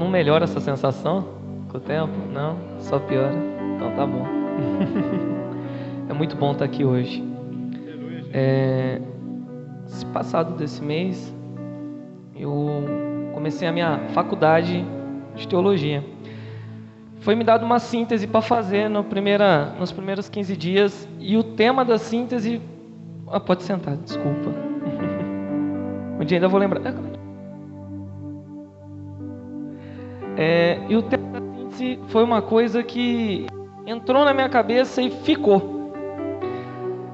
Não melhora essa sensação com o tempo? Não? Só piora? Então tá bom. É muito bom estar aqui hoje. Passado desse mês, eu comecei a minha faculdade de teologia. Foi me dado uma síntese para fazer nos primeiros 15 dias. E o tema da síntese... pode sentar, desculpa. Um dia ainda vou lembrar. E o tema da síntese foi uma coisa que entrou na minha cabeça e ficou.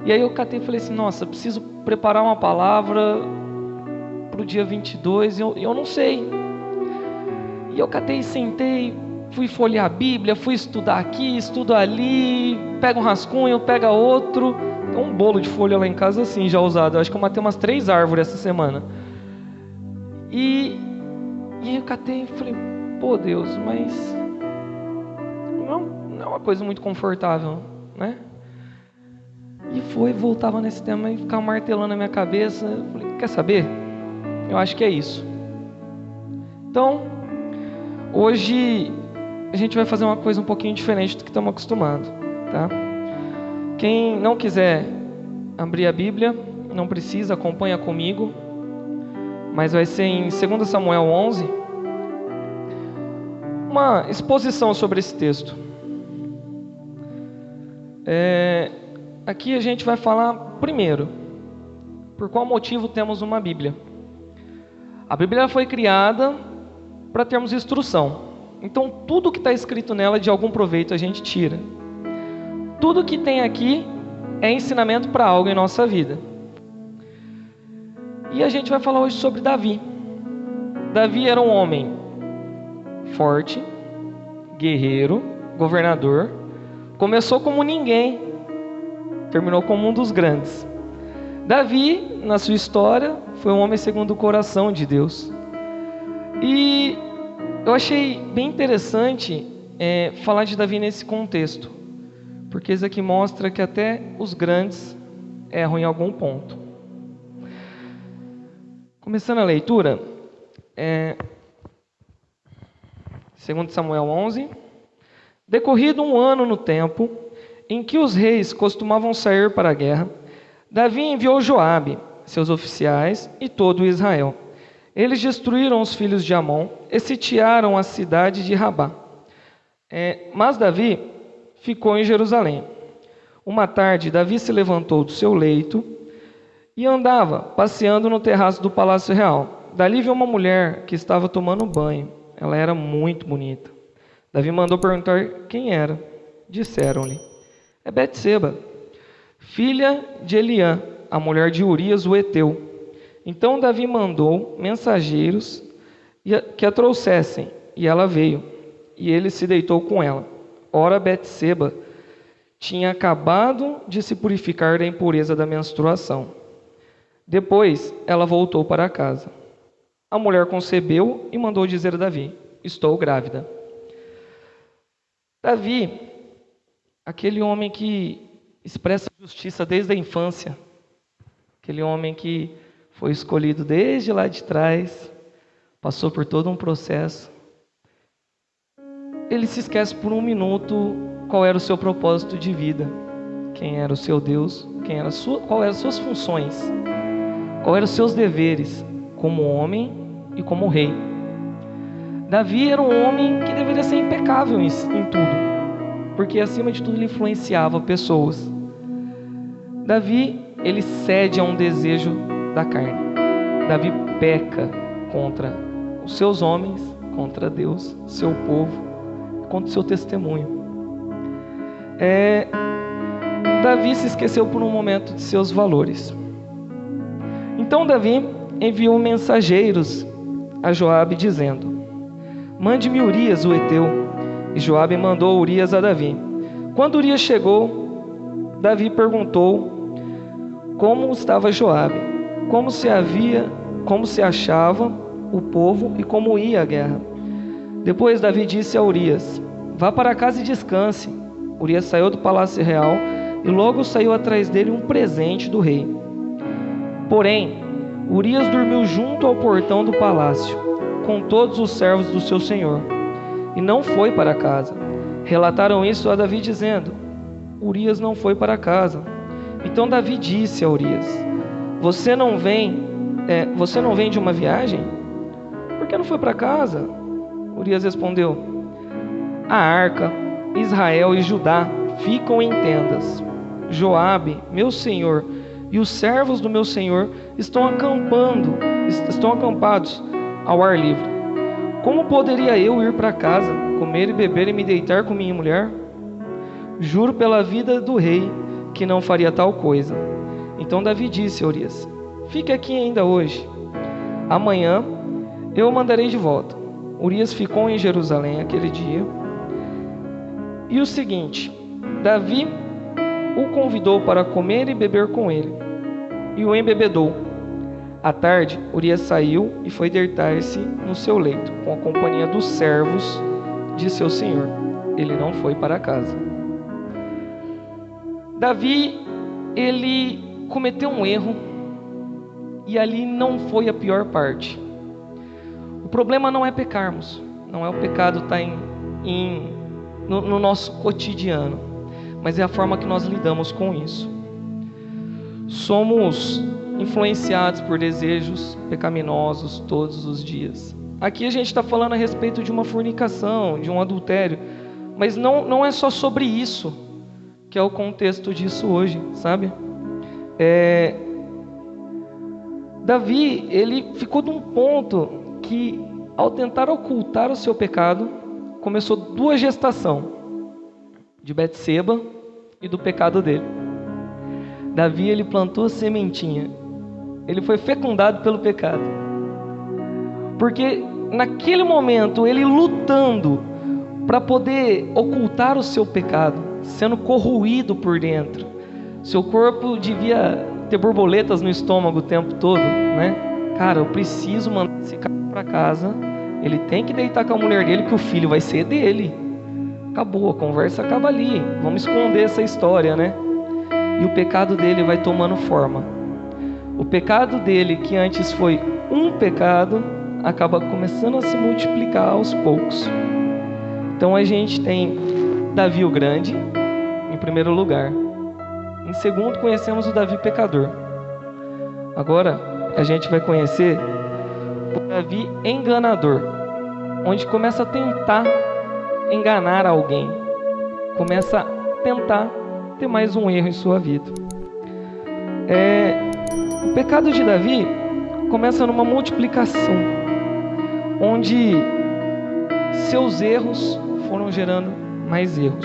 E aí eu catei e falei assim, nossa, preciso preparar uma palavra para o dia 22, eu não sei. E eu catei e sentei, fui folhear a Bíblia, fui estudar aqui, estudo ali, pega um rascunho, pega outro. Tem um bolo de folha lá em casa assim, já usado. Eu acho que eu matei umas 3 árvores essa semana. E eu catei e falei, pô Deus, mas não é uma coisa muito confortável, né? E voltava nesse tema e ficava martelando na minha cabeça. Eu falei, quer saber? Eu acho que é isso. Então, hoje a gente vai fazer uma coisa um pouquinho diferente do que estamos acostumados, tá? Quem não quiser abrir a Bíblia, não precisa, acompanha comigo. Mas vai ser em 2 Samuel 11, uma exposição sobre esse texto. Aqui a gente vai falar primeiro, por qual motivo temos uma Bíblia. A Bíblia foi criada para termos instrução. Então tudo que está escrito nela de algum proveito a gente tira. Tudo que tem aqui é ensinamento para algo em nossa vida. E a gente vai falar hoje sobre Davi. Davi era um homem forte, guerreiro, governador. Começou como ninguém, terminou como um dos grandes. Davi, na sua história, foi um homem segundo o coração de Deus. E eu achei bem interessante falar de Davi nesse contexto, porque isso aqui mostra que até os grandes erram em algum ponto. Começando a leitura, 2 Samuel 11. Decorrido um ano no tempo em que os reis costumavam sair para a guerra, Davi enviou Joabe, seus oficiais e todo Israel. Eles destruíram os filhos de Amon e sitiaram a cidade de Rabá. Mas Davi ficou em Jerusalém. Uma tarde, Davi se levantou do seu leito e andava passeando no terraço do palácio real. Dali viu uma mulher que estava tomando banho. Ela era muito bonita. Davi mandou perguntar quem era. Disseram-lhe, é Betseba, filha de Eliã, a mulher de Urias o Heteu. Então Davi mandou mensageiros que a trouxessem, e ela veio, e ele se deitou com ela. Ora, Betseba tinha acabado de se purificar da impureza da menstruação. Depois ela voltou para casa. A mulher concebeu e mandou dizer a Davi, estou grávida. Davi, aquele homem que expressa justiça desde a infância, aquele homem que foi escolhido desde lá de trás, passou por todo um processo, ele se esquece por um minuto qual era o seu propósito de vida, quem era o seu Deus, qual eram as suas funções, qual eram os seus deveres como homem e como rei. Davi era um homem que deveria ser impecável em tudo, porque acima de tudo ele influenciava pessoas. Davi, ele cede a um desejo da carne. Davi peca contra os seus homens, contra Deus, seu povo, contra o seu testemunho. Davi se esqueceu por um momento de seus valores. Então Davi enviou mensageiros a Joabe dizendo, mande-me Urias o Heteu. E Joabe mandou Urias a Davi. Quando Urias chegou, Davi perguntou como estava Joabe, como se achava o povo e como ia a guerra. Depois Davi disse a Urias, vá para casa e descanse. Urias saiu do palácio real e logo saiu atrás dele um presente do rei. Porém, Urias dormiu junto ao portão do palácio, com todos os servos do seu senhor, e não foi para casa. Relataram isso a Davi, dizendo: Urias não foi para casa. Então Davi disse a Urias: Você não vem de uma viagem? Por que não foi para casa? Urias respondeu: A arca, Israel e Judá ficam em tendas. Joabe, meu senhor, e os servos do meu senhor estão acampados ao ar livre. Como poderia eu ir para casa, comer e beber e me deitar com minha mulher? Juro pela vida do rei que não faria tal coisa. Então Davi disse a Urias: Fique aqui ainda hoje. Amanhã eu o mandarei de volta. Urias ficou em Jerusalém aquele dia. E o seguinte: Davi o convidou para comer e beber com ele, e o embebedou. À tarde, Urias saiu e foi deitar-se no seu leito, com a companhia dos servos de seu senhor. Ele não foi para casa. Davi, ele cometeu um erro, e ali não foi a pior parte. O problema não é pecarmos, não é o pecado estar no nosso cotidiano, mas é a forma que nós lidamos com isso. Somos influenciados por desejos pecaminosos todos os dias. Aqui a gente está falando a respeito de uma fornicação, de um adultério, mas não é só sobre isso que é o contexto disso hoje, sabe? Davi, ele ficou num ponto que, ao tentar ocultar o seu pecado, começou duas gestações, de Betseba e do pecado dele. Davi, ele plantou a sementinha, ele foi fecundado pelo pecado, porque naquele momento, ele lutando para poder ocultar o seu pecado, sendo corroído por dentro, seu corpo devia ter borboletas no estômago o tempo todo, né? Cara, eu preciso mandar esse cara para casa, ele tem que deitar com a mulher dele, que o filho vai ser dele. Acabou, a conversa acaba ali, vamos esconder essa história, né? E o pecado dele vai tomando forma. O pecado dele, que antes foi um pecado, acaba começando a se multiplicar aos poucos. Então a gente tem Davi o Grande, em primeiro lugar. Em segundo, conhecemos o Davi pecador. Agora a gente vai conhecer o Davi enganador, onde começa a tentar enganar alguém, começa a tentar ter mais um erro em sua vida. O pecado de Davi começa numa multiplicação, onde seus erros foram gerando mais erros.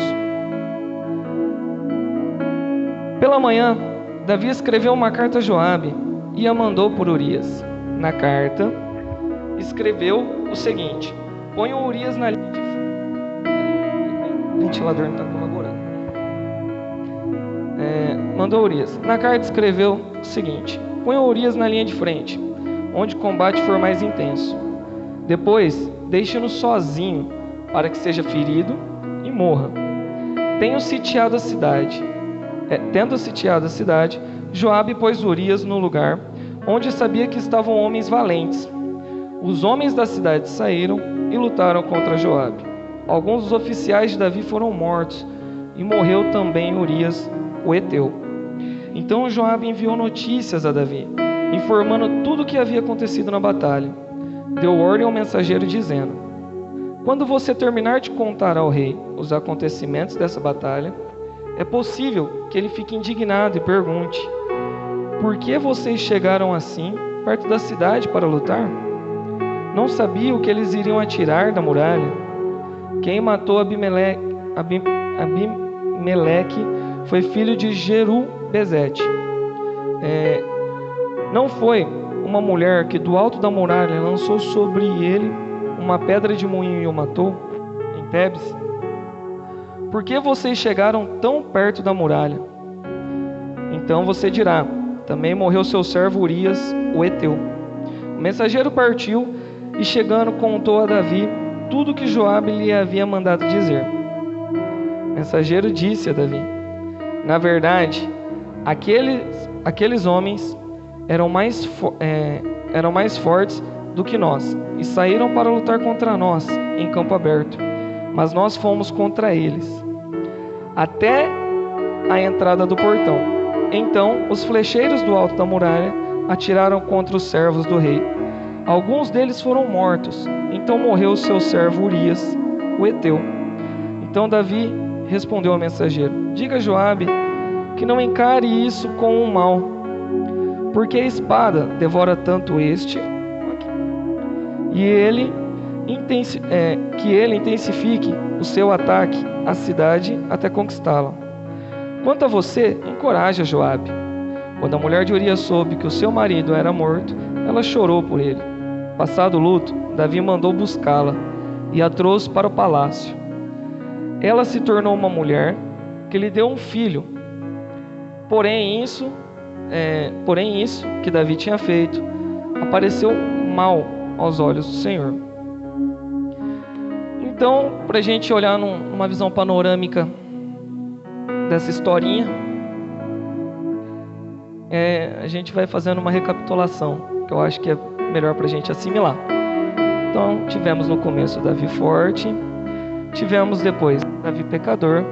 Pela manhã, Davi escreveu uma carta a Joabe e a mandou por Urias. Na carta, escreveu o seguinte: ponham Urias na linha de frente. O ventilador não está colaborando. Mandou Urias. Na carta escreveu o seguinte: ponham Urias na linha de frente, onde o combate for mais intenso. Depois, deixe-no sozinho, para que seja ferido e morra. Tendo sitiado a cidade, Joabe pôs Urias no lugar onde sabia que estavam homens valentes. Os homens da cidade saíram e lutaram contra Joabe. Alguns dos oficiais de Davi foram mortos, e morreu também Urias, o heteu. Então Joabe enviou notícias a Davi, informando tudo o que havia acontecido na batalha. Deu ordem ao mensageiro dizendo: quando você terminar de contar ao rei os acontecimentos dessa batalha, é possível que ele fique indignado e pergunte: por que vocês chegaram assim perto da cidade para lutar? Não sabiam que eles iriam atirar da muralha? Quem matou Abimeleque foi filho de Jeru-Bezete. Não foi uma mulher que do alto da muralha lançou sobre ele uma pedra de moinho e o matou, em Tebes? Por que vocês chegaram tão perto da muralha? Então você dirá: também morreu seu servo Urias, o heteu. O mensageiro partiu e, chegando, contou a Davi tudo o que Joabe lhe havia mandado dizer. O mensageiro disse a Davi: na verdade, aqueles homens eram mais fortes do que nós, e saíram para lutar contra nós em campo aberto, mas nós fomos contra eles, até a entrada do portão. Então os flecheiros do alto da muralha atiraram contra os servos do rei. Alguns deles foram mortos. Então morreu o seu servo Urias, o heteu. Então Davi respondeu ao mensageiro: diga a Joabe que não encare isso com um mal, porque a espada devora tanto este, e que ele intensifique o seu ataque à cidade até conquistá-la. Quanto a você, encoraja Joabe. Quando a mulher de Urias soube que o seu marido era morto, ela chorou por ele. Passado o luto, Davi mandou buscá-la e a trouxe para o palácio. Ela se tornou uma mulher que lhe deu um filho. Porém isso que Davi tinha feito apareceu mal aos olhos do Senhor. Então, para a gente olhar numa visão panorâmica dessa historinha, a gente vai fazendo uma recapitulação, que eu acho que é melhor para a gente assimilar. Então, tivemos no começo Davi forte, tivemos depois Davi pecador,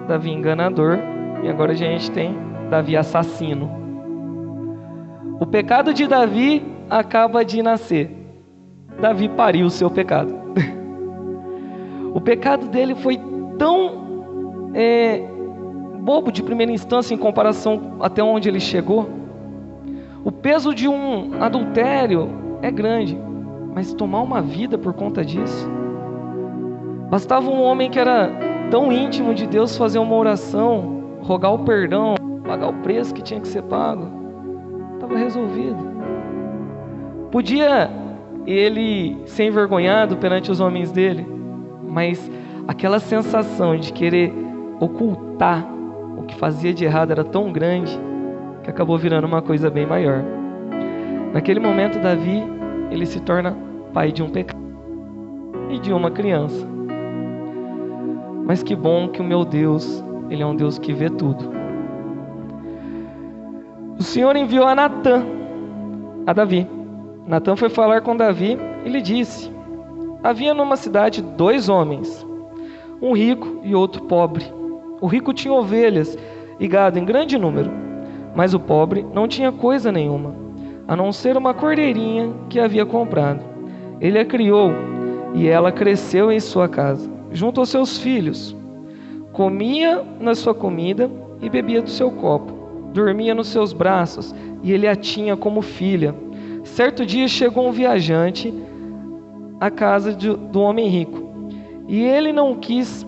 Davi enganador, e agora a gente tem Davi assassino. O pecado de Davi acaba de nascer. Davi pariu o seu pecado. O pecado dele foi tão bobo de primeira instância em comparação até onde ele chegou. O peso de um adultério é grande, mas tomar uma vida por conta disso. Bastava um homem que era tão íntimo de Deus fazer uma oração, rogar o perdão, pagar o preço que tinha que ser pago, estava resolvido. Podia ele ser envergonhado perante os homens dele, mas aquela sensação de querer ocultar o que fazia de errado era tão grande que acabou virando uma coisa bem maior. Naquele momento, Davi, ele se torna pai de um pecado e de uma criança. Mas que bom que o meu Deus, ele é um Deus que vê tudo. O Senhor enviou a Natã a Davi. Natã foi falar com Davi e lhe disse: havia numa cidade 2 homens, um rico e outro pobre. O rico tinha ovelhas e gado em grande número, mas o pobre não tinha coisa nenhuma, a não ser uma cordeirinha que havia comprado. Ele a criou e ela cresceu em sua casa, junto aos seus filhos. Comia na sua comida e bebia do seu copo. Dormia nos seus braços e ele a tinha como filha. Certo dia chegou um viajante à casa do homem rico, e ele não quis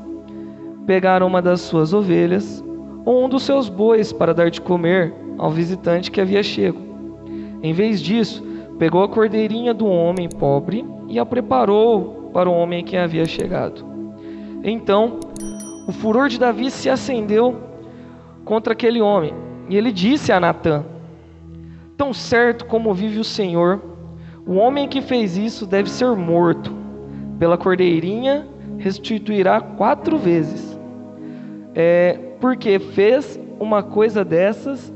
pegar uma das suas ovelhas ou um dos seus bois para dar de comer ao visitante que havia chego. Em vez disso, pegou a cordeirinha do homem pobre e a preparou para o homem que havia chegado. Então, o furor de Davi se acendeu contra aquele homem, e ele disse a Natã: tão certo como vive o Senhor, o homem que fez isso deve ser morto. Pela cordeirinha restituirá 4 vezes. Porque fez uma coisa dessas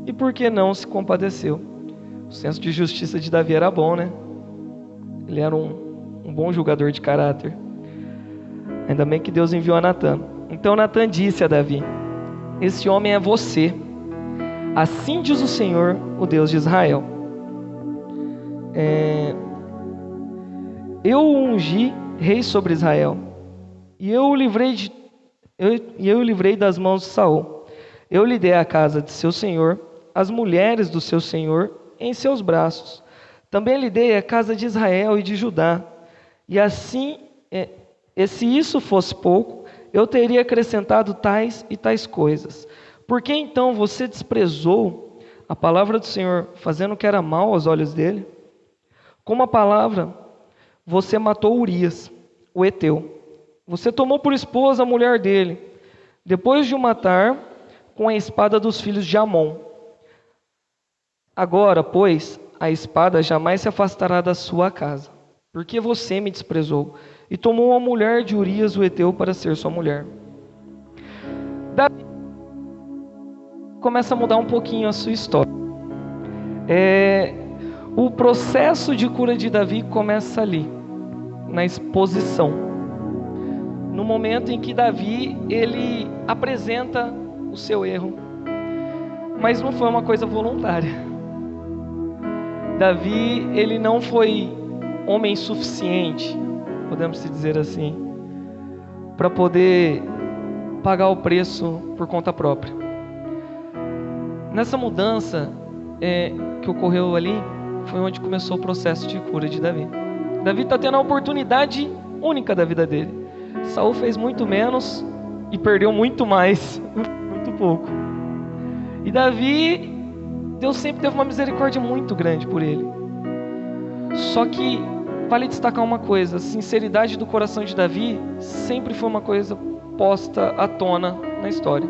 e porque não se compadeceu. O senso de justiça de Davi era bom, né? Ele era um bom julgador de caráter. Ainda bem que Deus enviou a Natã. Então Natã disse a Davi: esse homem é você. Assim diz o Senhor, o Deus de Israel: eu o ungi rei sobre Israel, e eu o livrei das mãos de Saul. Eu lhe dei a casa de seu senhor, as mulheres do seu senhor em seus braços. Também lhe dei a casa de Israel e de Judá. E assim, se isso fosse pouco, eu teria acrescentado tais e tais coisas. Por que então você desprezou a palavra do Senhor, fazendo o que era mal aos olhos dele? Com uma palavra, você matou Urias, o heteu. Você tomou por esposa a mulher dele, depois de o matar com a espada dos filhos de Amon. Agora, pois, a espada jamais se afastará da sua casa, porque você me desprezou e tomou a mulher de Urias, o heteu, para ser sua mulher. Davi começa a mudar um pouquinho a sua história. O processo de cura de Davi começa ali, na exposição. No momento em que Davi, ele apresenta o seu erro. Mas não foi uma coisa voluntária. Davi, ele não foi homem suficiente, podemos dizer assim, para poder pagar o preço por conta própria. Nessa mudança que ocorreu ali, foi onde começou o processo de cura de Davi. Davi está tendo a oportunidade única da vida dele. Saul fez muito menos e perdeu muito mais, muito pouco. E Davi, Deus sempre teve uma misericórdia muito grande por ele. Só que vale destacar uma coisa: a sinceridade do coração de Davi sempre foi uma coisa posta à tona na história.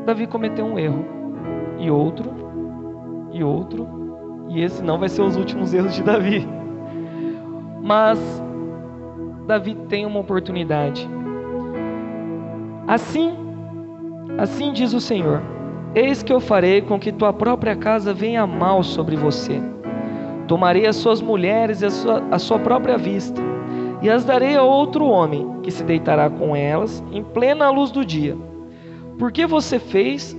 Davi cometeu um erro, e outro, e esse não vai ser os últimos erros de Davi. Mas Davi tem uma oportunidade. Assim diz o Senhor: eis que eu farei com que tua própria casa venha mal sobre você. Tomarei as suas mulheres e a sua própria vista, e as darei a outro homem, que se deitará com elas em plena luz do dia. Porque você fez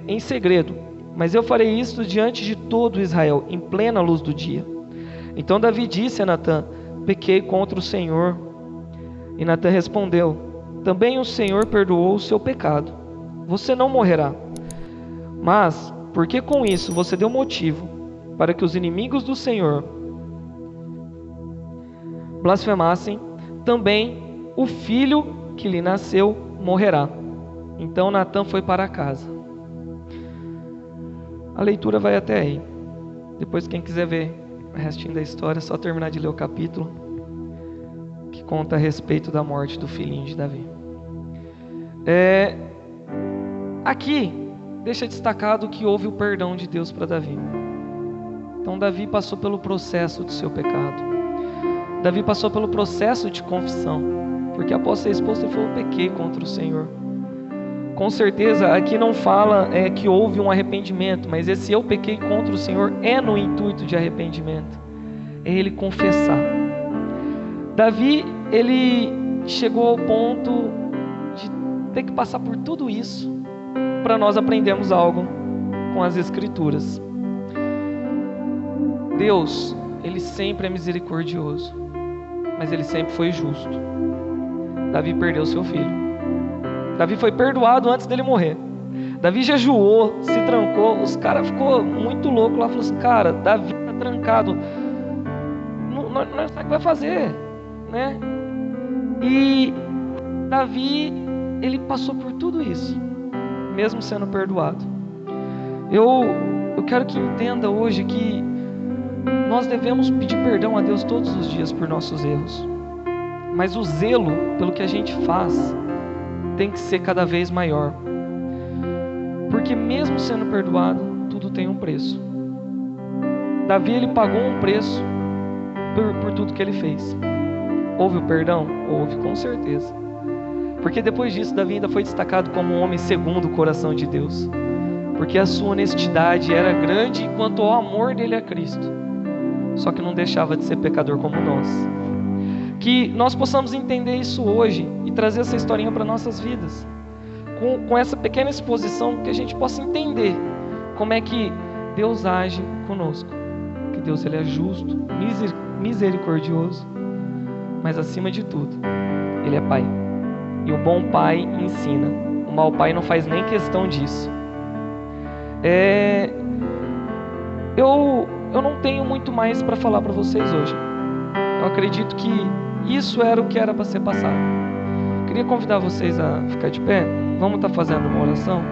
em segredo, mas eu farei isto diante de todo Israel, em plena luz do dia. Então Davi disse a Natã: pequei contra o Senhor. E Natã respondeu: também o Senhor perdoou o seu pecado. Você não morrerá. Mas, porque com isso você deu motivo para que os inimigos do Senhor blasfemassem, também o filho que lhe nasceu morrerá. Então Natã foi para casa. A leitura vai até aí. Depois, quem quiser ver o restinho da história, é só terminar de ler o capítulo que conta a respeito da morte do filhinho de Davi. Aqui deixa destacado que houve o perdão de Deus para Davi. Então Davi passou pelo processo do seu pecado. Davi passou pelo processo de confissão, porque após ser exposto ele falou: pequei contra o Senhor. Com certeza aqui não fala que houve um arrependimento, mas esse eu pequei contra o Senhor é no intuito de arrependimento, é ele confessar. Davi, ele chegou ao ponto de ter que passar por tudo isso para nós aprendermos algo com as Escrituras. Deus, ele sempre é misericordioso, mas ele sempre foi justo. Davi perdeu seu filho. Davi foi perdoado antes dele morrer. Davi jejuou, se trancou. Os caras ficou muito louco lá. Falou assim: cara, Davi está trancado. Não sabe o que vai fazer, né? E Davi, ele passou por tudo isso, mesmo sendo perdoado. Eu quero que entenda hoje que nós devemos pedir perdão a Deus todos os dias por nossos erros. Mas o zelo pelo que a gente faz tem que ser cada vez maior. Porque mesmo sendo perdoado, tudo tem um preço. Davi, ele pagou um preço por tudo que ele fez. Houve o perdão? Houve, com certeza. Porque depois disso, Davi ainda foi destacado como um homem segundo o coração de Deus. Porque a sua honestidade era grande quanto ao amor dele a Cristo. Só que não deixava de ser pecador como nós. Que nós possamos entender isso hoje e trazer essa historinha para nossas vidas. Com essa pequena exposição, que a gente possa entender como é que Deus age conosco. Que Deus, ele é justo, misericordioso, mas acima de tudo, ele é Pai. E o bom pai ensina. O mau pai não faz nem questão disso. Eu não tenho muito mais para falar para vocês hoje. Eu acredito que isso era o que era para ser passado. Queria convidar vocês a ficar de pé. Vamos estar fazendo uma oração.